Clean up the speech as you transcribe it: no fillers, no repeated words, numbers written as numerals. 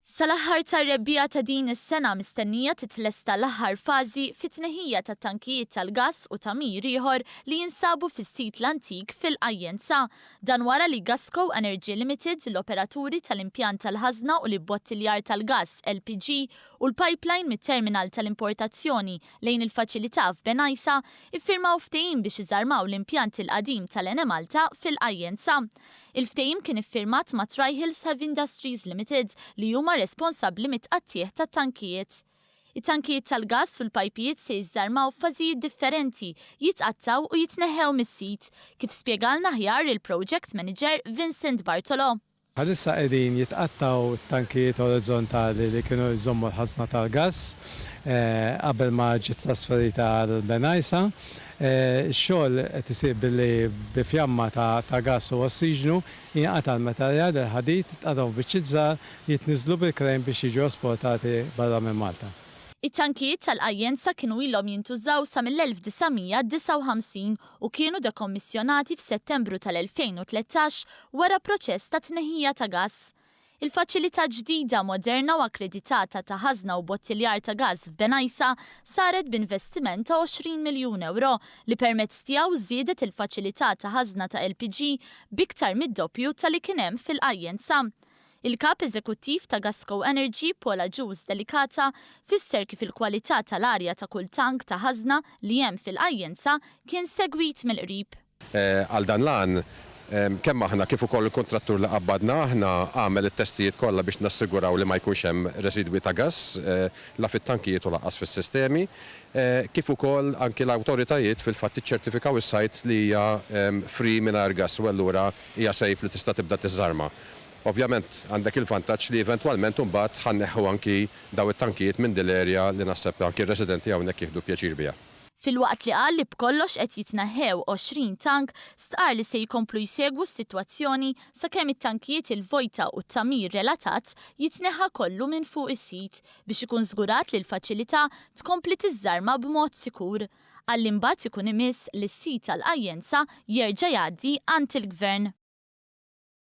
Sal-aħħar tar-rebbija ta' din is-sena mistennija titlesta l-aħħar fażi fit-tneħħija tat-tankijiet tal-gass u tagħmir ieħor li jinsabu fis-sit l-antik fil-Qajjenza. Dan wara li Gasco Energy Limited, l-operaturi tal-impjant tal-ħażna u l-ibbottiljar tal-gass LPG u l-pipeline mit-terminal tal-importazzjoni lejn il-faċilità f'Benajsa iffirmaw ftehim biex iżarmaw l-impjant il-qadim tal-Ene Malta fil-Qajjenza. Il-ftehim kien iffirmat ma' Tri-Hills Heavy Industries Limited li huma responsabbli mit-tqattieħ tat-tankijiet. It-tankijiet tal-gass u l-pajpijiet se jiżarmaw f'fażijiet differenti, jitqattaw u jitneħħew mis-sit, kif spjegalna aħjar il-project manager Vincent Bartolo. Bħalissa qegħdin jitqattaw tankijiet orizzontali li kienu jżommu l-ħażna tal-gass qabel ma ġiet trasferita għal Benajsa. X-xogħol qed isir billi bifjamma ta' gass u ossiġnu jinqata' l-materjal il-ħadid tqattaw biċċiet żgħar jitniżlu bil-krejn biex jiġu esportati barra minn Malta. It-tankijiet tal-Qajjenza kienu ilhom jintużaw sa mill-1959 u kienu dekommissjonati f'Settembru tal-2013 wara proċess ta' tneħħija ta' gass. Il-faċilità ġdida, moderna u akkreditata ta' ħażna u bottiljar ta' gass f'Benajsa saret b'investiment ta' 20 miljun euro li permezz tiegħu żiedet il-faċilità ta' ħażna ta' LPG biktar mid-doppju tal-li kien hemm fil-Qajjenza. Il-kap eżekuttiv ta' Gasco Energy, Paula Ġuż Delikata, fisser kif il-kwalità tal-arja ta' kull tank ta' ħażna li hemm fil-Qajjenza kien segwit mill-qrib. Għal dan l-għan, kemm aħna kif ukoll il-kontrattur li qabbadna aħna għamel it-testijiet kollha biex nassiguraw li ma jkunx hemm residwi ta' gass la fit-tankijiet u laqqas fis-sistemi, kif ukoll anki l-awtoritajiet fil-fatt iċċertifikaw is-sajt li hija free mingħajr gass u allura hija safe li tista' tibda tiżarma. Ovvjament għandek il-vantaġġ li eventwalment imbagħad ħanneħħu anki daw it-tankijiet minn din l-erja li naħseb anki r-residenti hawnhekk jieħdu pjaċir biha. Fil-waqt li qal li b'kollox qed jitneħħew 20 tank, stqar li se jkomplu jsegwu s-sitwazzjoni sakemm it-tankijiet il-vojta u t-tagħmir relatat jitneħħa kollu minn fuq is-sit biex ikun żgurat li l-faċilità tkompli tiżżarma b'mod sikur. Għall imbagħad ikun imiss li s-sit tal-Qajjenza jerġa' jgħaddi għand il-Gvern.